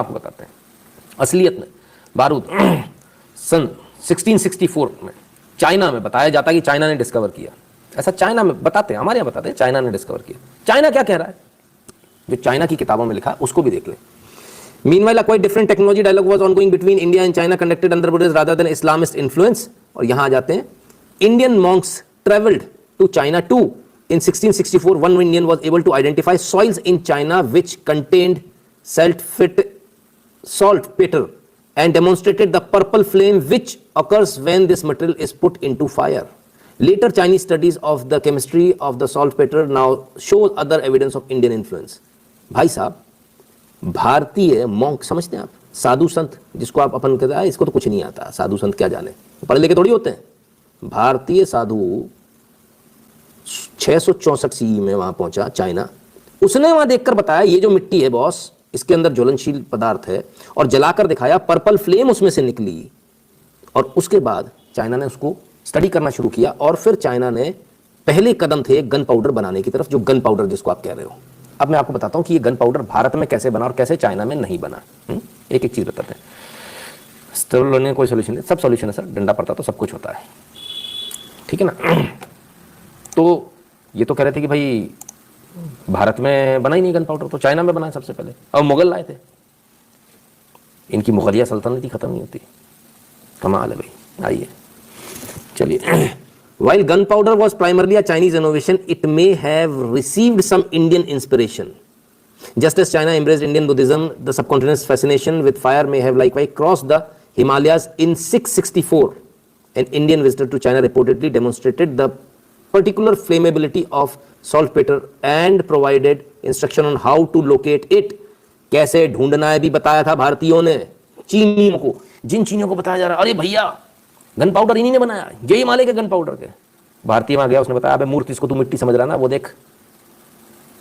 आपको बताते हैं असलियत में बारूद सन 1664 में चाइना में बताया जाता है कि चाइना ने डिस्कवर किया। ऐसा चाइना में बताते हैं, हमारे यहाँ बताते हैं चाइना ने डिस्कवर किया। चाइना क्या कह रहा है, जो चाइना की किताबों में लिखा है उसको भी देख लें। Meanwhile, a quite different technology dialogue was ongoing between India and China, conducted under Buddhist rather than Islamist influence. और यहाँ आ जाते हैं, Indian monks traveled to China too. In 1664, one Indian was able to identify soils in China which contained saltpeter and demonstrated the purple flame which occurs when this material is put into fire. Later Chinese studies of the chemistry of the saltpeter now show other evidence of Indian influence. भाई साहब, भारतीय monk समझते हैं आप, साधु संत जिसको आप अपन कहते हैं इसको तो कुछ नहीं आता, साधु संत क्या जाने, पढ़े लिखे थोड़ी होते हैं। भारतीय साधु 664 सीई में वहां पहुंचा चाइना, उसने वहां देखकर बताया ये जो मिट्टी है बॉस, इसके अंदर ज्वलनशील पदार्थ है, और जलाकर दिखाया, पर्पल फ्लेम उसमें से निकली। और उसके बाद चाइना ने उसको स्टडी करना शुरू किया, और फिर चाइना ने पहले कदम थे गन पाउडर बनाने की तरफ, जो गन पाउडर जिसको आप कह रहे हो। अब मैं आपको बताता हूं कि ये गन पाउडर भारत में कैसे बना और कैसे चाइना में नहीं बना। एक एक चीज बताते हैं। कोई सोल्यूशन नहीं, सब सोल्यूशन है सर, डंडा पड़ता तो सब कुछ होता है, ठीक है ना। तो ये तो कह रहे थे कि भाई भारत में बना ही नहीं गन पाउडर, तो चाइना में बना सबसे पहले, और मुगल लाए थे। इनकी मुगलिया सल्तनत ही खत्म नहीं होती, कमाल है भाई। आइए चलिए। While gunpowder was primarily a Chinese innovation, it may have received some Indian inspiration. Just as China embraced Indian Buddhism, the subcontinent's fascination with fire may have likewise crossed the Himalayas. In 664, an Indian visitor to China reportedly demonstrated the particular flammability of saltpeter and provided instruction on how to locate it. कैसे ढूंढना है भी बताया था भारतीयों ने चीनियों को। जिन चीनियों को बताया जा रहा है अरे भैया गन पाउडर इन्हीं ने बनाया, ये हिमालय के गन पाउडर के। भारतीय वहां गया, उसने बताया अबे मूर्ति, इसको तू मिट्टी समझ रहा ना, वो देख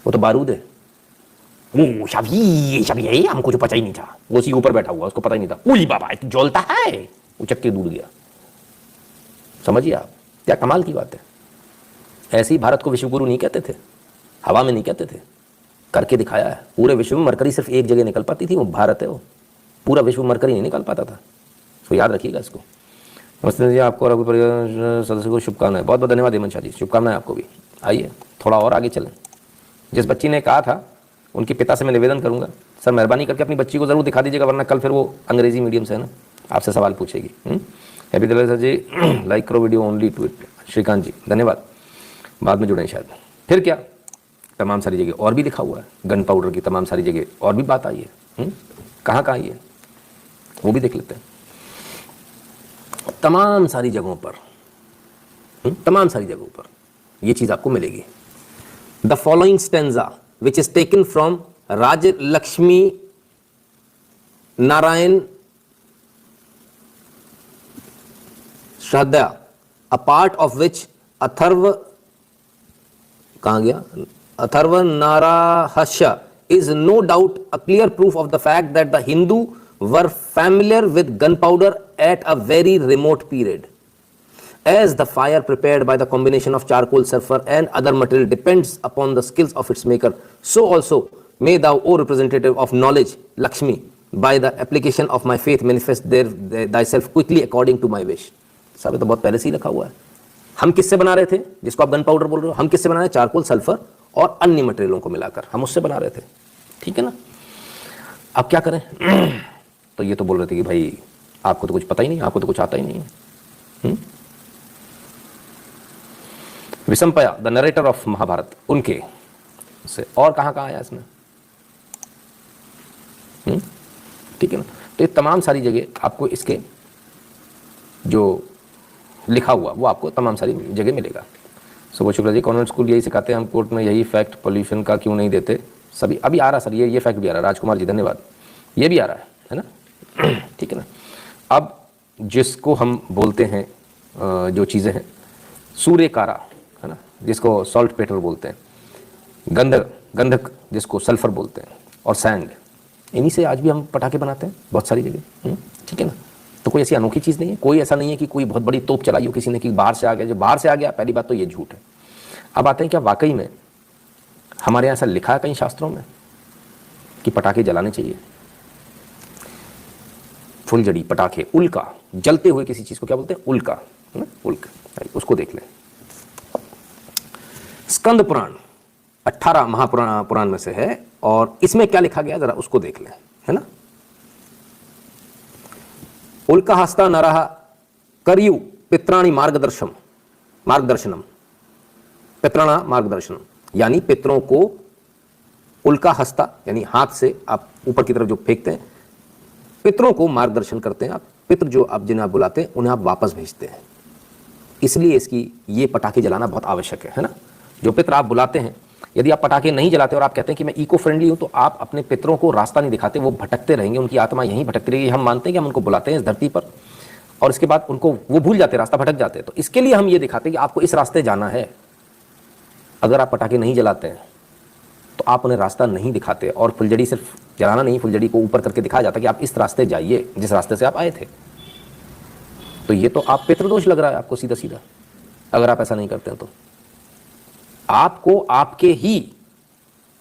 वो तो बारूद है। वो शाभी हमको जो पता ही नहीं था, वो उसी ऊपर बैठा हुआ, उसको पता ही नहीं था। उली बाबा जलता है, वो चक्के दूर गया। समझिए आप, क्या कमाल की बात है। ऐसे ही भारत को विश्वगुरु नहीं कहते थे, हवा में नहीं कहते थे, करके दिखाया है। पूरे विश्व में मरकरी सिर्फ एक जगह निकल पाती थी, वो भारत है। वो पूरा विश्व मरकरी नहीं निकल पाता था, तो याद रखिएगा इसको। नमस्ते जी, आपको और परिवार सदस्य को शुभकामनाएं। बहुत बहुत धन्यवाद हेमंत शाह जी, शुभकामनाएं आपको भी। आइए थोड़ा और आगे चलें। जिस बच्ची ने कहा था उनके पिता से मैं निवेदन करूंगा, सर मेहरबानी करके अपनी बच्ची को ज़रूर दिखा दीजिएगा, वरना कल फिर वो अंग्रेजी मीडियम से है ना आपसे सवाल पूछेगी। Happy Diwali sir ji, like करो video only to it. Shrikant ji धन्यवाद, बाद में जुड़े शायद। फिर क्या तमाम सारी जगह और भी लिखा हुआ है, गन पाउडर की तमाम सारी जगह और भी बात आई है। कहाँ कहाँ आई है वो भी देख लेते हैं। तमाम सारी जगहों पर, तमाम सारी जगहों पर ये चीज आपको मिलेगी। The following stanza which is taken from Raj Lakshmi Narayan Shraddha, a part of which Atharva, कहां गया, Atharva नाराहस्य is no doubt a clear proof of the fact that the Hindu were familiar with gunpowder at a very remote period. As the fire prepared by the combination of charcoal, sulfur and other material depends upon the skills of its maker, so also may thou, O representative of knowledge, Lakshmi, by the application of my faith manifest thyself quickly according to my wish. सब तो बहुत पहले से ही लिखा हुआ है। हम किससे बना रहे थे, जिसको आप गन पाउडर बोल रहे हो, हम किससे बना रहे थे, चारकोल, सल्फर और अन्य मटेरियलों को मिलाकर हम उससे बना रहे थे, ठीक है ना। अब क्या करें, तो ये तो बोल रहे थे कि भाई आपको तो कुछ पता ही नहीं, आपको तो कुछ आता ही नहीं है। विषमपया द नरेटर ऑफ महाभारत, उनके से और कहां कहां आया इसमें, ठीक है ना। तो ये तमाम सारी जगह आपको इसके जो लिखा हुआ वो आपको तमाम सारी जगह मिलेगा। सुबह शुक्ला जी, कॉन्वेंट स्कूल यही सिखाते हैं, हम कोर्ट में यही फैक्ट पोल्यूशन का क्यों नहीं देते। सभी अभी आ रहा सर, ये फैक्ट भी आ रहा है। राजकुमार जी धन्यवाद, ये भी आ रहा है ना, ठीक है ना। अब जिसको हम बोलते हैं जो चीज़ें हैं, सूर्यकारा है ना, जिसको सॉल्ट पेटर बोलते हैं, गंधक जिसको सल्फर बोलते हैं, और सैंड, इन्हीं से आज भी हम पटाखे बनाते हैं बहुत सारी जगह, ठीक है ना। तो कोई ऐसी अनोखी चीज़ नहीं है, कोई ऐसा नहीं है कि कोई बहुत बड़ी तोप चलाई हो किसी ने कि बाहर से आ गया। जो बाहर से आ गया, पहली बात तो ये झूठ है। अब आते हैं क्या वाकई में हमारे यहाँ ऐसा लिखा है कहीं शास्त्रों में कि पटाखे जलाने चाहिए। फुलझड़ी, पटाखे, उल्का, जलते हुए किसी चीज को क्या बोलते हैं? उल्का, उल्का, उसको देख लें। स्कंद पुराण 18 महापुराण में से है, और इसमें क्या लिखा गया जरा उसको देख लें, है ना। उल्का हस्ता नरः करयु पित्राणि मार्गदर्शनम, पित्राणा मार्गदर्शनम, यानी पितरों को उल्का हस्ता यानी हाथ से आप ऊपर की तरफ जो फेंकते हैं, पितरों को मार्गदर्शन करते हैं आप। पितर जो आप जिन्हें आप बुलाते हैं उन्हें आप वापस भेजते हैं। इसलिए इसकी ये पटाखे जलाना बहुत आवश्यक है ना। जो पितर आप बुलाते हैं, यदि आप पटाखे नहीं जलाते और आप कहते हैं कि मैं इको फ्रेंडली हूं, तो आप अपने पितरों को रास्ता नहीं दिखाते, वो भटकते रहेंगे, उनकी आत्मा यहीं भटकती रहेगी। हम मानते हैं कि हम उनको बुलाते हैं इस धरती पर, और इसके बाद उनको वो भूल जाते, रास्ता भटक जाते हैं। तो इसके लिए हम ये दिखाते हैं कि आपको इस रास्ते जाना है। अगर आप पटाखे नहीं जलाते हैं तो आप उन्हें रास्ता नहीं दिखाते, और फुलझड़ी सिर्फ जलाना नहीं, फुलझड़ी को ऊपर करके दिखाया जाता है कि आप इस रास्ते जाइए जिस रास्ते से आप आए थे। तो ये तो आप पितृदोष लग रहा है आपको सीधा सीधा, अगर आप ऐसा नहीं करते हैं तो। आपको आपके ही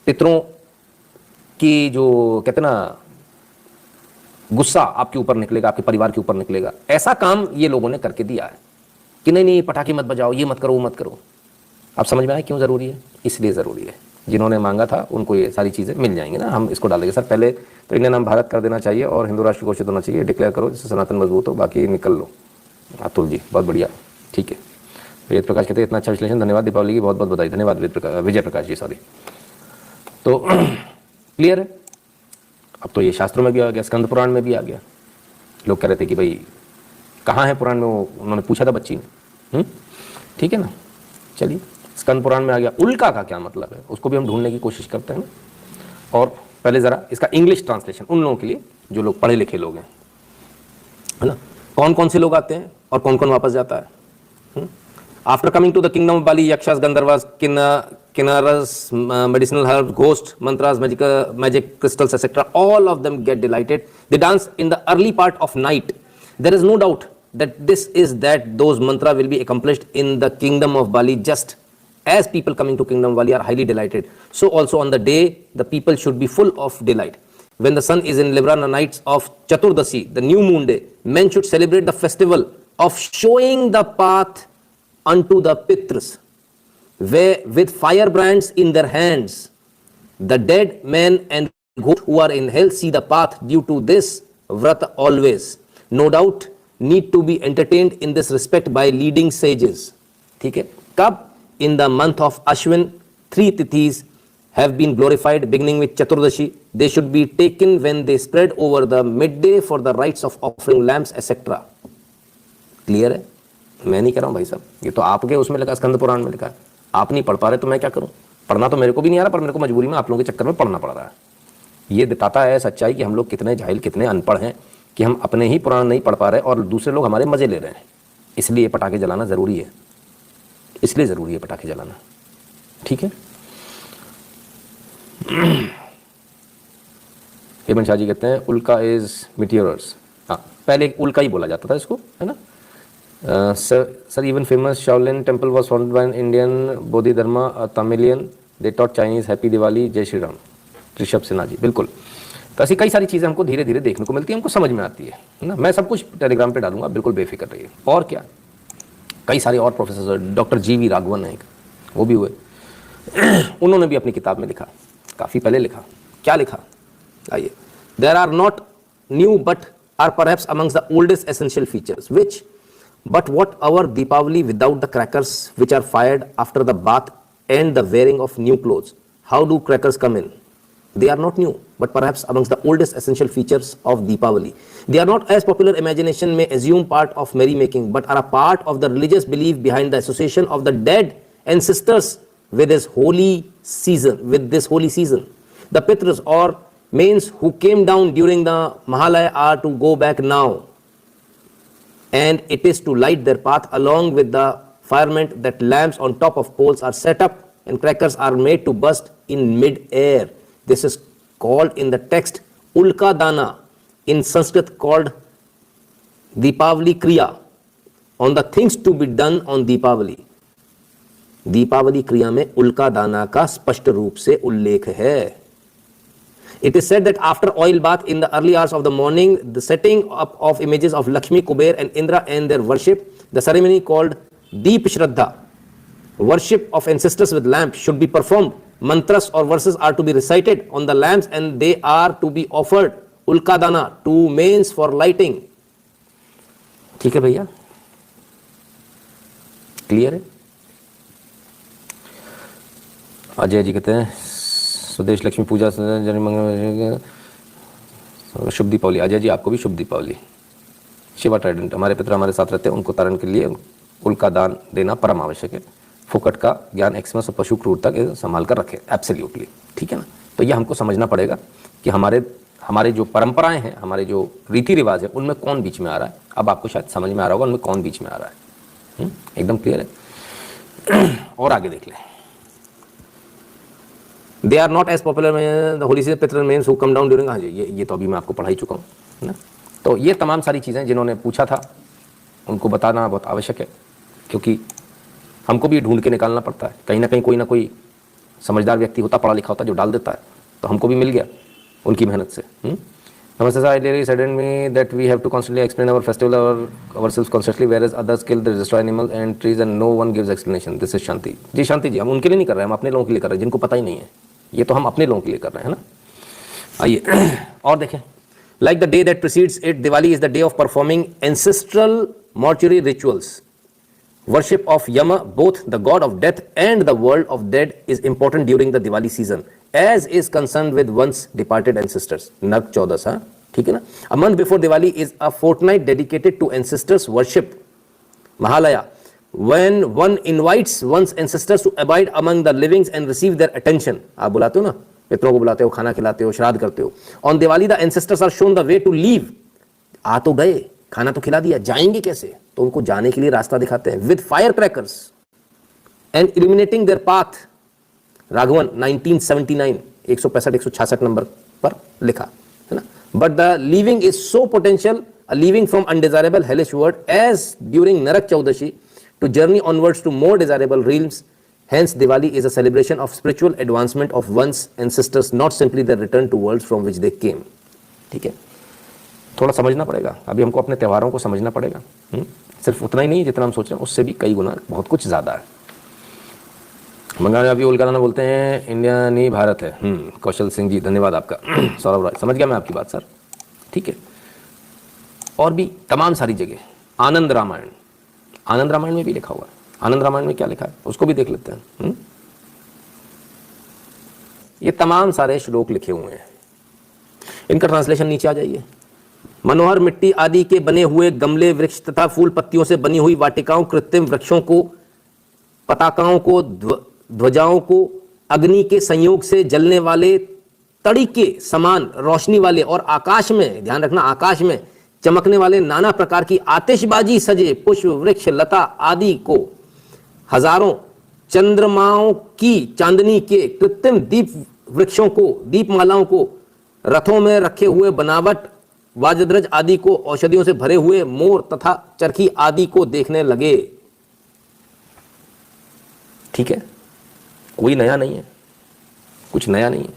पितरों की जो कहते ना गुस्सा आपके ऊपर निकलेगा, आपके परिवार के ऊपर निकलेगा। ऐसा काम ये लोगों ने करके दिया है कि नहीं नहीं पटाखे मत बजाओ, ये मत करो, वो मत करो। आप समझ में आए क्यों जरूरी है? इसलिए जरूरी है। जिन्होंने मांगा था उनको ये सारी चीजें मिल जाएंगी ना। हम इसको डालेंगे सर, पहले तो इंडियन नाम भारत कर देना चाहिए और हिंदू राष्ट्र घोषित होना चाहिए, डिक्लेयर करो, जिससे सनातन मजबूत हो, बाकी निकल लो। अतुल जी बहुत बढ़िया, ठीक है। वेद प्रकाश कहते हैं इतना अच्छा विश्लेषण, धन्यवाद, दीपावली की बहुत बहुत बधाई। धन्यवाद विजय प्रकाश जी, सॉरी। तो क्लियर है। अब तो ये शास्त्रों में भी आ गया, स्कंद पुराण में भी आ गया। लोग कह रहे थे कि भाई कहाँ है पुराण में, वो उन्होंने पूछा था बच्ची ने, ठीक है ना। चलिए स्कंद पुराण में आ गया। उल्का का क्या मतलब है उसको भी हम ढूंढने की कोशिश करते हैं ना। और पहले जरा इसका इंग्लिश ट्रांसलेशन उन लोगों के लिए जो लोग पढ़े लिखे लोग हैं, है ना। कौन कौन से लोग आते हैं और कौन कौन वापस जाता है। After coming to the kingdom of Bali, yakshas, gandharvas, kinnaras, medicinal herbs, ghosts, mantras, magic crystals, etc. All of them get delighted. They dance in the early part of night. There is no doubt that this is that those mantra will be accomplished in the kingdom of Bali, just as people coming to kingdom of Bali are highly delighted. So also on the day, the people should be full of delight. When the sun is in Libra, on the nights of Chaturdasi, the new moon day, men should celebrate the festival of showing the path unto the Pitras, where with firebrands in their hands, the dead men and ghosts who are in hell see the path due to this vrata always. No doubt need to be entertained in this respect by leading sages. ठीक है, कब? In the month of Ashwin, 3 tithis have been glorified, beginning with Chaturdashi. They should be taken when they spread over the midday for the rites of offering lamps, etc. Clear है? मैं नहीं कह रहा हूं भाई साहब, ये तो आपके उसमें लिखा, स्कंद पुराण में लिखा है। आप नहीं पढ़ पा रहे तो मैं क्या करूं? पढ़ना तो मेरे को भी नहीं आ रहा, पर मेरे को मजबूरी में आप लोगों के चक्कर में पढ़ना पड़ रहा है। ये बताता है सच्चाई कि हम लोग कितने जाहिल, कितने अनपढ़ हैं, कि हम अपने ही पुराण नहीं पढ़ पा रहे और दूसरे लोग हमारे मजे ले रहे हैं। इसलिए पटाखे जलाना जरूरी है, इसलिए जरूरी है पटाखे जलाना, ठीक है। हेमंत शाह जी कहते हैं उल्का इज मीटियोरस। हाँ, पहले उल्का ही बोला जाता था इसको, है ना। Sir, even famous Shaolin temple was founded by an Indian Bodhidharma, a Tamilian. They taught Chinese Happy Diwali, जय श्री राम। ऋषभ सिन्हा जी, बिल्कुल। तो ऐसी कई सारी चीज़ें हमको धीरे धीरे देखने को मिलती है, हमको समझ में आती है ना। मैं सब कुछ टेलीग्राम पे डालूंगा, बिल्कुल बेफिक्र रहिए। और क्या, कई सारे और प्रोफेसर, डॉक्टर GV राघवन है, वो भी हुए, उन्होंने भी अपनी किताब में लिखा, काफ़ी पहले लिखा। क्या लिखा? आइए, there are not new but are perhaps amongst the oldest essential features which But what our Deepavali without the crackers which are fired after the bath and the wearing of new clothes? How do crackers come in? They are not new, but perhaps amongst the oldest essential features of Deepavali. They are not, as popular imagination may assume, part of merrymaking, but are a part of the religious belief behind the association of the dead ancestors with this holy season. The Pitras or mains who came down during the Mahalaya are to go back now. And it is to light their path along with the firmament that lamps on top of poles are set up and crackers are made to burst in mid-air. This is called in the text Ulka Dana, in Sanskrit called Deepavali Kriya, on the things to be done on Deepavali. Deepavali क्रिया में उल्का दाना का स्पष्ट रूप से उल्लेख है। It is said that after oil bath in the early hours of the morning, the setting up of images of Lakshmi, Kuber and Indra and their worship, the ceremony called Deep Shraddha, worship of ancestors with lamp, should be performed. Mantras or verses are to be recited on the lamps and they are to be offered ulkadana to mains for lighting. ठीक है भैया, clear है? अजय जी कहते हैं स्वदेश लक्ष्मी पूजा शुभ दीपावली। अजय जी आपको भी शुभ Deepawali. Shiva Trident, हमारे पिता हमारे साथ रहते हैं, उनको तारण के लिए कुल का दान देना परम आवश्यक है। फुकट का ज्ञान एक्समस और पशु क्रूरता के संभाल कर रखे। एब्सोल्युटली ठीक है ना। तो ये हमको समझना पड़ेगा कि हमारे जो परंपराएं हैं, हमारे जो रीति रिवाज है, उनमें कौन बीच में आ रहा है। अब आपको शायद समझ में आ रहा होगा उनमें कौन बीच में आ रहा है। एकदम क्लियर है। और आगे देख लें। They are not as popular the holy pitri men's who come down during. हाँ जी, ये तो अभी मैं आपको पढ़ा ही चुका हूँ ना। तो ये तमाम सारी चीज़ें जिन्होंने पूछा था उनको बताना बहुत आवश्यक है, क्योंकि हमको भी ढूंढ के निकालना पड़ता है। कहीं ना कहीं कोई ना कोई समझदार व्यक्ति होता, पढ़ा लिखा होता, जो डाल देता है। तो हमको भी मिल गया उनकी मेहनत से। नमस्ते sir, I really sadden me that we have to constantly explain our festival ourselves constantly where others kill the destroy animal and trees and no one gives explanation. This is Shanti ji. Shanti ji, हम उनके लिए नहीं कर रहे हैं, हम अपने लोगों के लिए कर रहे हैं जिनको पता ही नहीं है। ये तो हम अपने लोगों के लिए कर रहे हैं ना। आइए और देखें। Like the day that precedes it, Diwali is the day of performing ancestral mortuary rituals. Worship of Yama, both the god of death and the world of dead, is important during the Diwali season, as is concerned with one's departed ancestors. Nark Chaudas, हाँ, ठीक है ना। A month before Diwali is a fortnight dedicated to ancestors worship, Mahalaya, when one invites one's ancestors to abide among the livings and receive their attention. आप बुलाते हो ना, पितरों को बुलाते हो, खाना खिलाते हो, श्राद्ध करते हो। On Diwali, the ancestors are shown the way to leave. आ तो गए, खाना तो खिला दिया, जाएंगे कैसे? तो उनको जाने के लिए रास्ता दिखाते हैं with fire crackers and illuminating their path. Raghavan 1979 165-166 number पर लिखा है ना। But the leaving is so potential, a leaving from undesirable hellish world as during Narak Chaudashi to journey onwards to more desirable realms. Hence, Diwali is a celebration of spiritual advancement of one's ancestors, not simply their return to worlds from which they came. ठीक है, थोड़ा समझना पड़ेगा। अभी हमको अपने त्योहारों को समझना पड़ेगा। सिर्फ उतना ही नहीं जितना हम सोच रहे हैं, उससे भी कई गुना बहुत कुछ ज़्यादा है। बंगाली अभी उल्काना बोलते हैं, इंडिया नहीं भारत है। कौशल सिंह जी धन्यवाद आपका। सौरभ राय, समझ गया मैं आपकी बात सर, ठीक है। और भी तमाम सारी जगह आनंद रामायण, आनंद रामायण में भी लिखा हुआ है। आनंद रामायण में क्या लिखा है उसको भी देख लेते हैं। ये तमाम सारे श्लोक लिखे हुए हैं, इनका ट्रांसलेशन नीचे आ जाइए। मनोहर मिट्टी आदि के बने हुए गमले, वृक्ष तथा फूल पत्तियों से बनी हुई वाटिकाओं, कृत्रिम वृक्षों को, पताकाओं को, ध्वजाओं को, अग्नि के संयोग से जलने वाले तड़ी के समान रोशनी वाले और आकाश में, ध्यान रखना, आकाश में चमकने वाले नाना प्रकार की आतिशबाजी सजे पुष्प, वृक्ष, लता आदि को, हजारों चंद्रमाओं की चांदनी के कृत्रिम दीप वृक्षों को, दीपमालाओं को, रथों में रखे हुए बनावट वाजद्रज आदि को, औषधियों से भरे हुए मोर तथा चरखी आदि को देखने लगे। ठीक है, कोई नया नहीं है, कुछ नया नहीं है,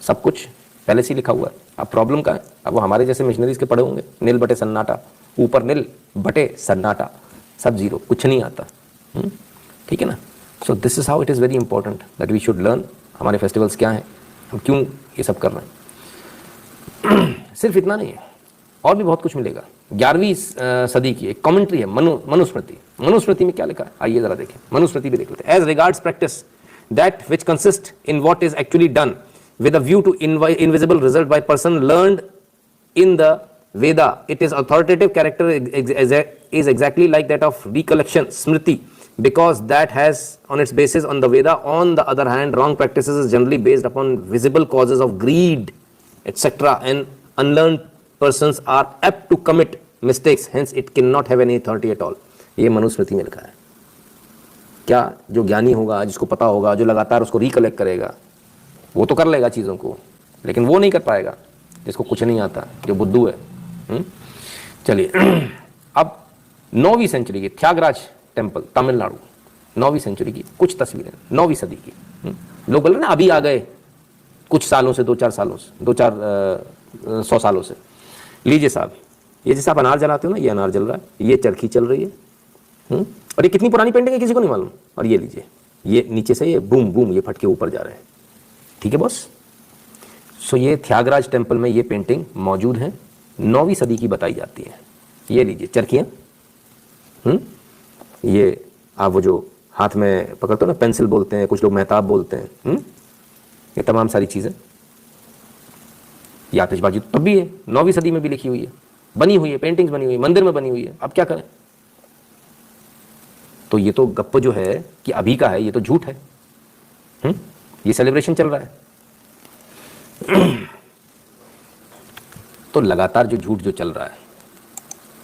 सब कुछ पहले से लिखा हुआ है। अब प्रॉब्लम का है, अब वो हमारे जैसे मिशनरीज के पढ़े होंगे, नील बटे सन्नाटा, ऊपर नील बटे सन्नाटा, सब जीरो, कुछ नहीं आता। ठीक है ना। So this is how it is very important that we should learn हमारे फेस्टिवल्स क्या हैं, हम क्यों ये सब कर रहे हैं। सिर्फ इतना नहीं है, और भी बहुत कुछ मिलेगा। 11वीं सदी की एक कमेंट्री है मनुस्मृति। मनुस्मृति में क्या लिखा है आइए जरा देखें, मनुस्मृति भी देख लेते हैं। As regards practice that which consist in what is actually done with a view to invisible result by person learned in the Veda, it is authoritative character is exactly like that of recollection, smriti, because that has on its basis on the Veda. On the other hand, wrong practices is generally based upon visible causes of greed, etc., and unlearned persons are apt to commit mistakes, hence it cannot have any authority at all. ये मनुस्मृति में लिखा है। क्या जो ज्ञानी होगा, जिसको पता होगा, जो लगातार उसको रिकलेक्ट करेगा, वो तो कर लेगा चीज़ों को, लेकिन वो नहीं कर पाएगा जिसको कुछ नहीं आता, जो बुद्धू है। चलिए, अब 9वीं सेंचुरी की त्यागराज टेम्पल तमिलनाडु, 9वीं सेंचुरी की कुछ तस्वीरें, 9वीं सदी की। लोग बोल रहे ना अभी आ गए, कुछ सालों से, 2-4 सालों से, 2-4 100 सालों से। लीजिए साहब, ये जैसे आप अनार जलाते हो ना, ये अनार जल रहा है, ये चरखी चल रही है। और ये कितनी पुरानी पेंटिंग है किसी को नहीं मालूम। और ये लीजिए, ये नीचे से ये बूम बूम ये फट के ऊपर जा रहे हैं। ठीक है बॉस। सो ये त्यागराज टेम्पल में ये पेंटिंग मौजूद है, 9वीं सदी की बताई जाती है। ये लीजिए चरखियाँ, ये आप वो जो हाथ में पकड़ते हो ना, पेंसिल बोलते हैं, कुछ लोग मेहताब बोलते हैं, ये तमाम सारी चीज़ें। ये आतिशबाजी तो तब भी है, 9वीं सदी में भी लिखी हुई है, बनी हुई है, पेंटिंग्स बनी हुई है, मंदिर में बनी हुई है। अब क्या करें? तो ये तो गप्प जो है कि अभी का है, ये तो झूठ है। ये सेलिब्रेशन चल रहा है। तो लगातार जो झूठ जो चल रहा है,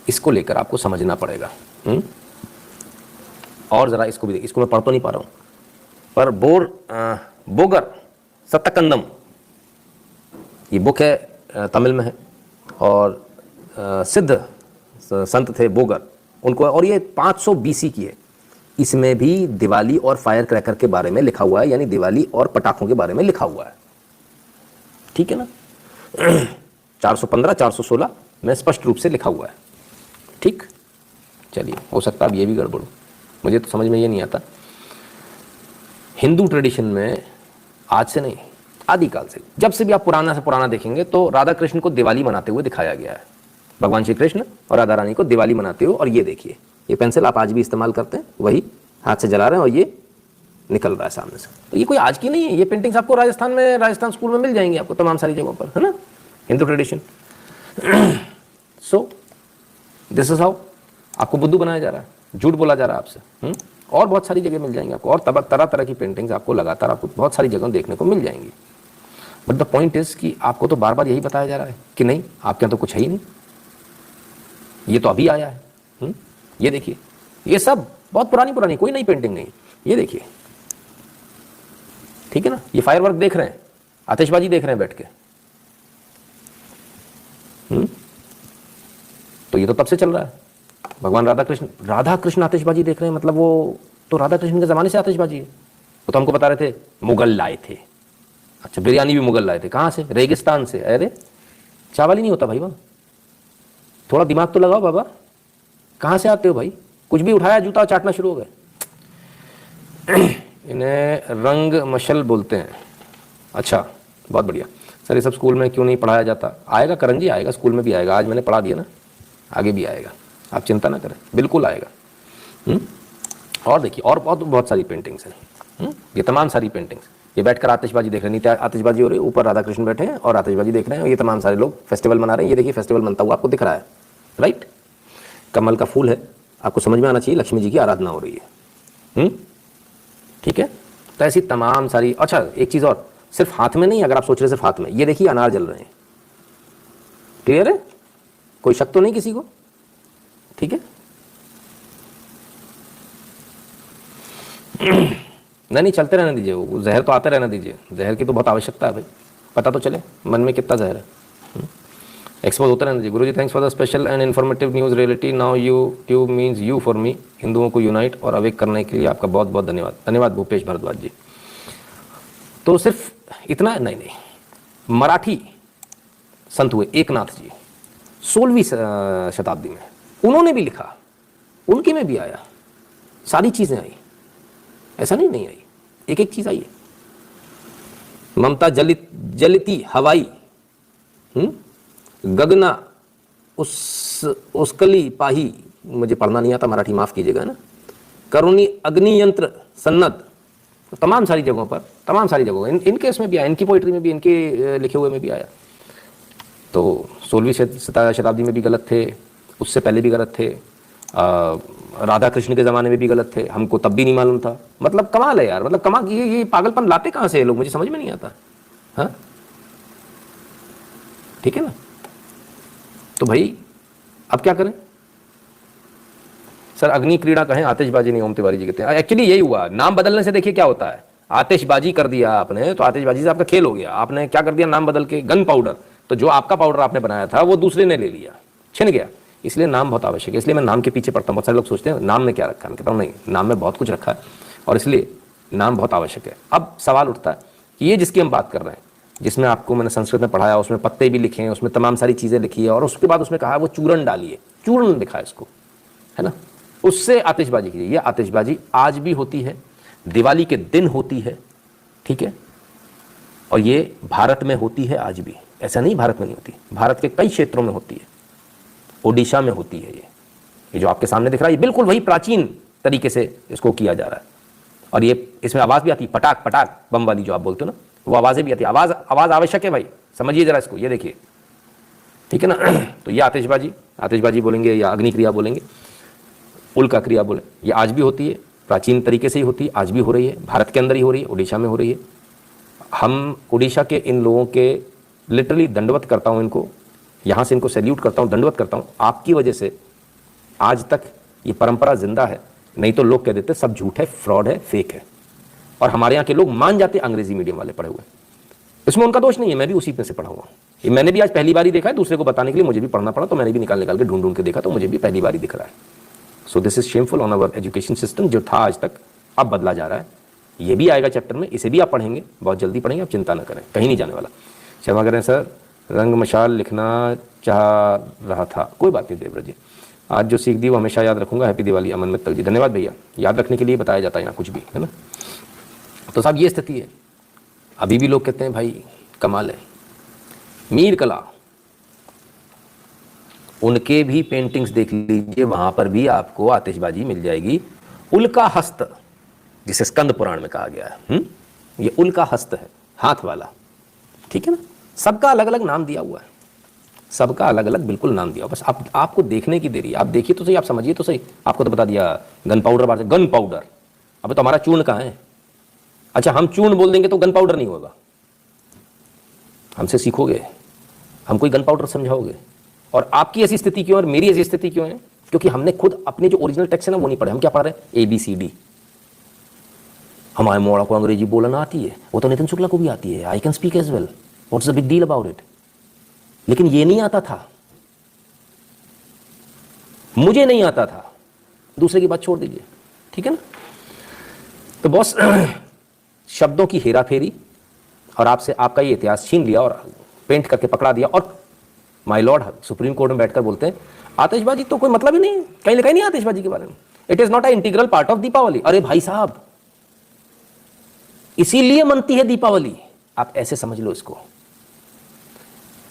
इसको लेकर आपको समझना पड़ेगा। और जरा इसको भी देखिए, इसको मैं पढ़ तो नहीं पा रहा हूं, पर बोगर सत्तकंदम ये बुक है, तमिल में है। और सिद्ध संत थे बोगर, उनको, और ये 500 BC की है। इसमें भी दिवाली और फायर क्रैकर के बारे में लिखा हुआ है, यानी दिवाली और पटाखों के बारे में लिखा हुआ है। ठीक है ना? 415 416 में स्पष्ट रूप से लिखा हुआ है। ठीक, चलिए, हो सकता है अब ये भी गड़बड़ हो, मुझे तो समझ में ये नहीं आता। हिंदू ट्रेडिशन में आज से नहीं, आदिकाल से, जब से भी आप पुराना से पुराना देखेंगे तो राधा कृष्ण को दिवाली मनाते हुए दिखाया गया है। भगवान श्री कृष्ण और राधा रानी को दिवाली मनाते हुए। और ये देखिए, ये पेंसिल आप आज भी इस्तेमाल करते हैं, वही हाथ से जला रहे हैं और ये निकल रहा है सामने से। तो ये कोई आज की नहीं है, ये पेंटिंग्स आपको राजस्थान में, राजस्थान स्कूल में मिल जाएंगी आपको तमाम सारी जगहों पर, है ना, Hindu tradition. So this is how आपको बुद्धू बनाया जा रहा है, झूठ बोला जा रहा है आपसे। और बहुत सारी जगह मिल जाएंगे आपको, और तरह तरह की पेंटिंग्स आपको लगातार आपको बहुत सारी जगह देखने को मिल जाएंगी। बट द पॉइंट इज कि आपको तो बार बार यही बताया जा रहा है कि नहीं, आपके यहाँ तो कुछ है ही नहीं, ये तो अभी आया है। ये देखिए, ये सब बहुत पुरानी पुरानी, कोई नई पेंटिंग नहीं। ये देखिए, ठीक है ना, ये फायरवर्क देख रहे हैं, आतिशबाजी देख रहे हैं बैठ के। तो ये तो तब से चल रहा है। भगवान राधा कृष्ण आतिशबाजी देख रहे हैं, मतलब वो तो राधा कृष्ण के जमाने से आतिशबाजी है। वो तो हमको बता रहे थे मुगल लाए थे। अच्छा, बिरयानी भी मुगल लाए थे, कहां से? रेगिस्तान से। अरे चावल ही नहीं होता भाई वहां, थोड़ा दिमाग तो लगाओ बाबा, कहां से आते हो भाई? कुछ भी उठाया, जूता चाटना शुरू हो गए। इन्हें रंग मशल बोलते हैं। अच्छा, बहुत बढ़िया सर, ये सब स्कूल में क्यों नहीं पढ़ाया जाता? आएगा करण जी, आएगा, स्कूल में भी आएगा। आज मैंने पढ़ा दिया ना, आगे भी आएगा, आप चिंता ना करें, बिल्कुल आएगा। और देखिए, और बहुत सारी पेंटिंग्स हैं। ये तमाम सारी पेंटिंग्स, ये बैठकर आतिशबाजी देख रहे हैं, नीचे आतिशबाजी हो रही है, ऊपर राधा कृष्ण बैठे हैं और आतिशबाजी देख रहे हैं। ये तमाम सारे लोग फेस्टिवल मना रहे हैं। ये देखिए, फेस्टिवल मनता हुआ आपको दिख रहा है, राइट? कमल का फूल है, आपको समझ में आना चाहिए, लक्ष्मी जी की आराधना हो रही है। ठीक है, तो ऐसी तमाम सारी। अच्छा, एक चीज और, सिर्फ हाथ में नहीं, अगर आप सोच रहे सिर्फ हाथ में, ये देखिए अनार जल रहे हैं। क्लियर है? कोई शक तो नहीं किसी को? ठीक है, नहीं चलते रहने दीजिए, वो जहर तो आते रहने दीजिए, जहर की तो बहुत आवश्यकता है भाई, पता तो चले मन में कितना जहर है। एक्सपोज होते रहने दीजिए। Guruji, thanks for the special and informative news reality. Now YouTube means you for me. हिंदुओं को यूनाइट और अवेक करने के लिए आपका बहुत बहुत धन्यवाद। धन्यवाद भूपेश भारद्वाज जी। तो सिर्फ इतना नहीं, मराठी संत हुए एकनाथ जी 16वीं शताब्दी में, उन्होंने भी लिखा, उनके में भी आया, सारी चीजें आई, ऐसा नहीं आई, एक एक चीज आई है। ममता जलती हवाई, गगना उसकली पाही, मुझे पढ़ना नहीं आता, मराठी माफ कीजिएगा ना, करुणी अग्नि यंत्र सन्नत, तमाम सारी जगहों पर, तमाम सारी जगहों, इनके इसमें भी आया, इनकी पोइट्री में भी, इनके लिखे हुए में भी आया। तो 16वीं शताब्दी में भी गलत थे, उससे पहले भी गलत थे, राधा कृष्ण के ज़माने में भी गलत थे, हमको तब भी नहीं मालूम था। मतलब कमाल है यार, मतलब कमाल, ये पागलपन लाते कहाँ से लोग, मुझे समझ में नहीं आता। हाँ, ठीक है ना? तो भाई अब क्या करें सर? अग्नि क्रीड़ा कहें, आतिशबाजी नहीं, ओम तिवारी जी कहते हैं। एक्चुअली यही हुआ, नाम बदलने से देखिए क्या होता है। आतिशबाजी कर दिया आपने, तो आतिशबाजी से आपका खेल हो गया। आपने क्या कर दिया, नाम बदल के गन पाउडर, तो जो आपका पाउडर आपने बनाया था वो दूसरे ने ले लिया, छिन गया। इसलिए नाम बहुत आवश्यक है, इसलिए मैं नाम के पीछे पड़ता हूँ। बहुत सारे लोग सोचते हैं नाम में क्या रखा है, मैं कहता हूँ नहीं, नाम में बहुत कुछ रखा है और इसलिए नाम बहुत आवश्यक है। अब सवाल उठता है कि ये जिसकी हम बात कर रहे हैं, जिसमें आपको मैंने संस्कृत में पढ़ाया, उसमें पत्ते भी लिखे हैं, उसमें तमाम सारी चीज़ें लिखी है, और उसके बाद उसमें कहा वो चूरन डालिए, चूरन लिखा है इसको, है ना, उससे आतिशबाजी कीजिए। ये आतिशबाजी आज भी होती है, दिवाली के दिन होती है, ठीक है, और ये भारत में होती है आज भी, ऐसा नहीं भारत में नहीं होती, भारत के कई क्षेत्रों में होती है, ओडिशा में होती है। ये जो आपके सामने दिख रहा है ये बिल्कुल वही प्राचीन तरीके से इसको किया जा रहा है, और ये इसमें आवाज़ भी आती है, पटाक पटाक बम वाली जो आप बोलते हो ना, वो आवाज़ें भी आती है। आवाज़ आवश्यक है भाई, समझिए जरा इसको, ये देखिए, ठीक है ना। तो ये आतिशबाजी बोलेंगे या अग्नि क्रिया बोलेंगे, उल्का क्रिया बोले, ये आज भी होती है, प्राचीन तरीके से ही होती है, आज भी हो रही है, भारत के अंदर ही हो रही है, उड़ीसा में हो रही है। हम उड़ीसा के इन लोगों के लिटरली दंडवत करता हूँ, इनको यहाँ से इनको सैल्यूट करता हूँ, दंडवत करता हूँ। आपकी वजह से आज तक ये परंपरा जिंदा है, नहीं तो लोग कह देते सब झूठ है, फ्रॉड है, फेक है, और हमारे यहाँ के लोग मान जाते अंग्रेजी मीडियम वाले पढ़े हुए। इसमें उनका दोष नहीं है, मैं भी उसी में से पढ़ा हुआ हूँ। ये मैंने भी आज पहली बार ही देखा है, दूसरे को बताने के लिए मुझे भी पढ़ना पड़ा, तो मैंने भी निकाल के ढूंढ के देखा, तो मुझे भी पहली बार ही दिख रहा है। सो this is shameful on our education system, जो था आज तक अब बदला जा रहा है। ये भी आएगा चैप्टर में, इसे भी आप पढ़ेंगे, बहुत जल्दी पढ़ेंगे, आप चिंता ना करें, कहीं नहीं जाने वाला। क्षमा करें सर, रंग मशाल लिखना चाह रहा था, कोई बात नहीं देवव्रत जी, आज जो सीख दी वो हमेशा याद रखूंगा। हैप्पी दिवाली अमन मित्तल जी, धन्यवाद भैया, याद रखने के लिए बताया जाता है ना कुछ भी, है ना। तो साहब ये स्थिति है, अभी भी लोग कहते हैं भाई कमाल है। मीर कला, उनके भी पेंटिंग्स देख लीजिए, वहां पर भी आपको आतिशबाजी मिल जाएगी। उल्का हस्त, जिसे स्कंद पुराण में कहा गया है, ये उल्का हस्त है, हाथ वाला, ठीक है ना। सबका अलग अलग नाम दिया हुआ है, सबका अलग अलग बिल्कुल नाम दिया हुआ, बस आपको देखने की देरी, आप देखिए तो सही, आप समझिए तो सही। आपको तो बता दिया गन पाउडर, बात गन पाउडर, अब तो हमारा चूर्ण कहाँ है। अच्छा, हम चूर्ण बोल देंगे तो गन पाउडर नहीं होगा, हमसे सीखोगे, हम कोई गन पाउडर समझाओगे। और आपकी ऐसी स्थिति क्यों और मेरी ऐसी स्थिति क्यों है? क्योंकि हमने खुद अपने जो ओरिजिनल टेक्स्ट है ना वो नहीं पढ़े। हम क्या पढ़ रहे हैं? ABCD। हमारे मोड़ा को अंग्रेजी बोलना आती है, वो तो नितिन शुक्ला को भी आती है, I can speak as well, what's the big deal about it. लेकिन ये नहीं आता था, मुझे नहीं आता था, दूसरे की बात छोड़ दीजिए, ठीक है ना। तो बॉस शब्दों की हेरा फेरी और आपसे आपका ये इतिहास छीन लिया और पेंट करके पकड़ा दिया। और माय लॉर्ड सुप्रीम कोर्ट में बैठकर बोलते हैं आतिशबाजी तो कोई मतलब ही नहीं, कहीं लिखा ही नहीं आतिशबाजी के बारे में, it is not a integral part of Deepavali. अरे भाई साहब, इसीलिए मनती है दीपावली, आप ऐसे समझ लो इसको।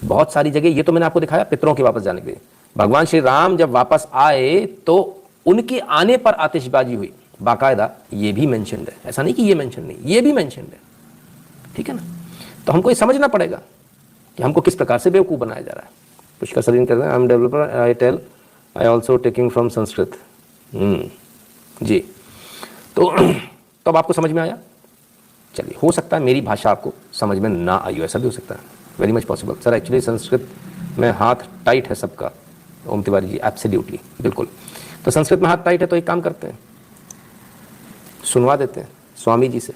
बहुत सारी जगह, ये तो मैंने आपको दिखाया पितरों के वापस जाने के लिए, भगवान श्री राम जब वापस आए तो उनके आने पर आतिशबाजी हुई, बाकायदा ये भी मेंशन्ड है, ऐसा नहीं कि ये मेंशन नहीं, ये भी मेंशन्ड है, ठीक है ना। तो हमको ये समझना पड़ेगा कि हमको किस प्रकार से बेवकूफ़ बनाया जा रहा है। पुष्कर सलीन कहते हैं I am developer, I tell I also taking from Sanskrit. जी, तो अब आपको समझ में आया। चलिए, हो सकता है मेरी भाषा आपको समझ में ना आई हो, ऐसा भी हो सकता है, very much possible. Sir actually Sanskrit में हाथ टाइट है सबका। ओम तिवारी जी, एब्सोल्युटली, बिल्कुल। तो संस्कृत में हाथ टाइट है तो एक काम करते हैं, सुनवा देते हैं स्वामी जी से।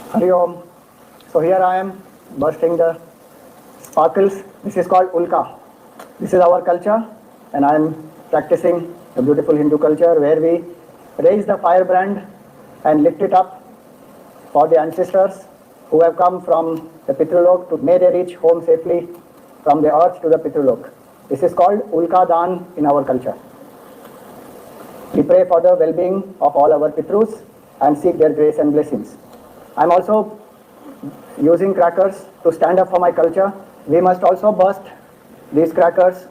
Hari Om. So here I am bursting the sparkles. This is called Ulka. This is our culture, and I am practicing the beautiful Hindu culture where we raise the firebrand and lift it up for the ancestors who have come from the Pitrulok to may they reach home safely from the earth to the Pitrulok. This is called Ulka Dan in our culture. We pray for the well-being of all our Pitrus and seek their grace and blessings. I'm also using crackers to stand up for my culture. We must also burst these crackers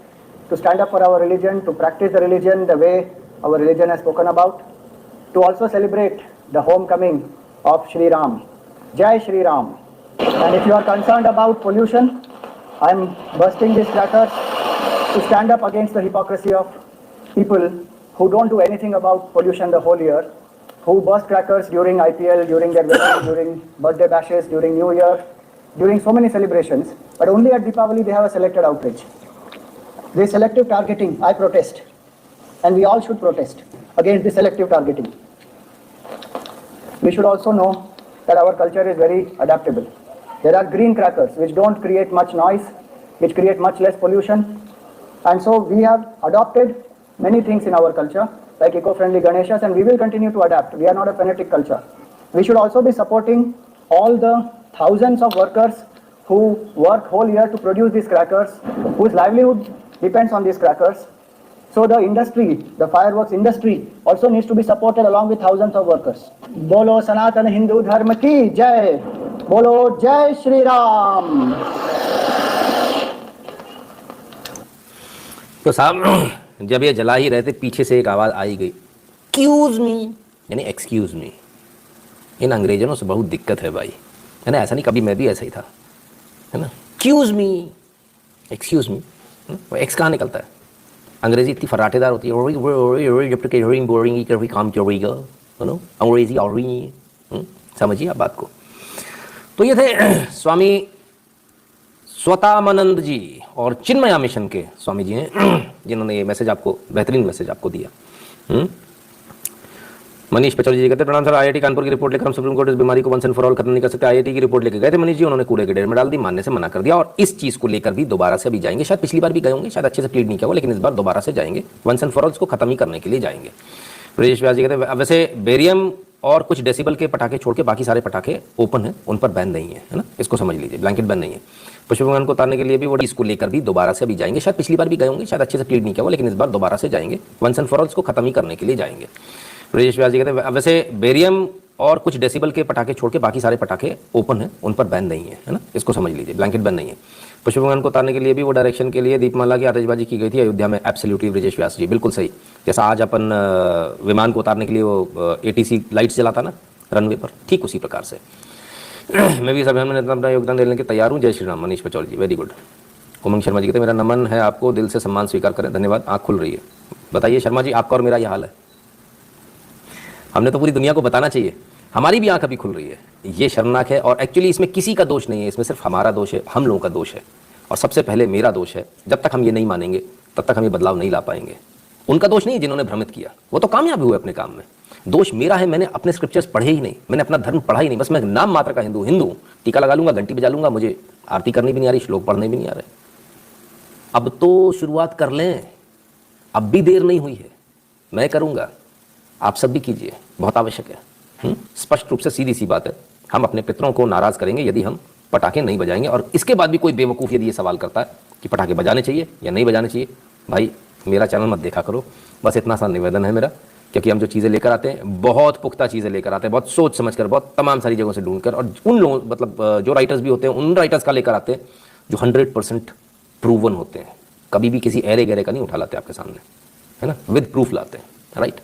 to stand up for our religion, to practice the religion the way our religion has spoken about, to also celebrate the homecoming of Shri Ram. Jai Shri Ram. And if you are concerned about pollution, I'm bursting these crackers to stand up against the hypocrisy of people who don't do anything about pollution the whole year, who burst crackers during IPL, during their wedding, during birthday bashes, during New Year, during so many celebrations, but only at Deepavali they have a selected outrage. This selective targeting, I protest, and we all should protest against this selective targeting. We should also know that our culture is very adaptable. There are green crackers which don't create much noise, which create much less pollution, and so we have adopted many things in our culture, like eco-friendly Ganeshas, and we will continue to adapt. We are not a fanatic culture. We should also be supporting all the thousands of workers who work whole year to produce these crackers, whose livelihood depends on these crackers. So the industry, the fireworks industry also needs to be supported along with thousands of workers. Bolo Sanatana Hindu Dharma ki Jai. Bolo Jai Shri Ram. तो साहब जब ये जला ही रहे थे पीछे से एक आवाज़ आई गई, एक्सक्यूज मी, यानी एक्सक्यूज मी। इन अंग्रेजों से बहुत दिक्कत है भाई, है ना। ऐसा नहीं, कभी मैं भी ऐसा ही था, है ना। एक्सक्यूज मी, एक्सक्यूज मी, वो एक्स कहाँ निकलता है। अंग्रेजी इतनी फराटेदार होती है, काम अंग्रेजी और समझिए आप बात को। तो ये थे स्वामी स्वतामानंद जी और चिन्मया मिशन के स्वामी जी हैं, जिन्होंने ये मैसेज आपको, बेहतरीन मैसेज आपको दिया। मनीष पचौरी जी कहते हैं प्रणाम सर, आईआईटी कानपुर की रिपोर्ट लेकर हम सुप्रीम कोर्ट इस बीमारी को वंस एंड फॉर ऑल खत्म नहीं कर सकते। आईआईटी की रिपोर्ट लेकर गए थे मनीष जी, उन्होंने कूड़े के ढेर में डाल दी, मानने से मना कर दिया। और इस चीज़ को लेकर भी दोबारा से अभी जाएंगे, शायद पिछली बार भी गए होंगे, शायद अच्छे से प्लीड नहीं किया हुआ, लेकिन इस बार दोबारा से जाएंगे, वंस एंड फॉर ऑल इसको खत्म ही करने के लिए जाएंगे। ब्रजेश व्यास जी कहते हैं वैसे बेरियम और कुछ डेसिबल के पटाखे छोड़ के बाकी सारे पटाखे ओपन है, उन पर बैन नहीं है ना, इसको समझ लीजिए, ब्लैंकेट बैन नहीं है। पुष्प विमान को उतारने के लिए भी वो इसको लेकर भी दोबारा से अभी जाएंगे, शायद पिछली बार भी गए होंगे, शायद अच्छे से प्लीड नहीं किया हुआ, लेकिन इस बार दोबारा से जाएंगे, वंस एंड फॉर ऑल इसको खत्म ही करने के लिए जाएंगे। ब्रजेश व्यास जी कहते हैं वैसे बेरियम और कुछ डेसिबल के पटाखे छोड़ के बाकी सारे पटाखे ओपन है, उन पर बैन नहीं है ना, इसको समझ लीजिए, ब्लैंकेट बैन नहीं है। पुष्प विमान को उतारने के लिए भी वो डायरेक्शन के लिए दीपमाला की आतिशबाजी की गई थी अयोध्या में, एब्सोल्युटली ब्रजेश व्यास जी, बिल्कुल सही। जैसा आज अपन विमान को उतारने के लिए वो एटीसी लाइट्स जलाता ना रनवे पर, ठीक उसी प्रकार से मैं भी इस अभियान में अपना योगदान देने के तैयार हूँ। जय श्री राम। मनीष पचौरी जी, वेरी गुड। उमंग शर्मा जी कहते मेरा नमन है आपको, दिल से सम्मान स्वीकार करें, धन्यवाद। आँख खुल रही है। बताइए शर्मा जी, आपका और मेरा ये हाल है। हमने तो पूरी दुनिया को बताना चाहिए, हमारी भी आंख अभी खुल रही है। ये शर्मनाक है और एक्चुअली इसमें किसी का दोष नहीं है, इसमें सिर्फ हमारा दोष है, हम लोगों का दोष है, और सबसे पहले मेरा दोष है। जब तक हम ये नहीं मानेंगे तब तक हम ये बदलाव नहीं ला पाएंगे। उनका दोष नहीं जिन्होंने भ्रमित किया, वो तो कामयाब हुए अपने काम में। दोष मेरा है, मैंने अपने स्क्रिप्चर्स पढ़े ही नहीं, मैंने अपना धर्म पढ़ा ही नहीं, बस मैं नाम मात्र का हिंदू, टीका लगा लूंगा, घंटी बजा लूंगा, मुझे आरती करनी भी नहीं आ रही, श्लोक पढ़ने भी नहीं आ रहे। अब तो शुरुआत कर लें, अब भी देर नहीं हुई है, मैं करूंगा, आप सब भी कीजिए, बहुत आवश्यक है। स्पष्ट रूप से सीधी सी बात है, हम अपने पितरों को नाराज करेंगे यदि हम पटाखे नहीं बजाएंगे। और इसके बाद भी कोई बेवकूफ़ यदि ये सवाल करता है कि पटाखे बजाने चाहिए या नहीं बजाने चाहिए, भाई मेरा चैनल मत देखा करो, बस इतना सा निवेदन है मेरा। क्योंकि हम जो चीज़ें लेकर आते हैं बहुत पुख्ता चीज़ें लेकर आते हैं, बहुत सोच समझ कर, बहुत तमाम सारी जगहों से ढूंढकर, और उन लोगों मतलब जो राइटर्स भी होते हैं उन राइटर्स का लेकर आते हैं जो 100% प्रूवन होते हैं। कभी भी किसी ऐरे गहरे का नहीं उठा लाते आपके सामने, है ना, विद प्रूफ लाते हैं, राइट।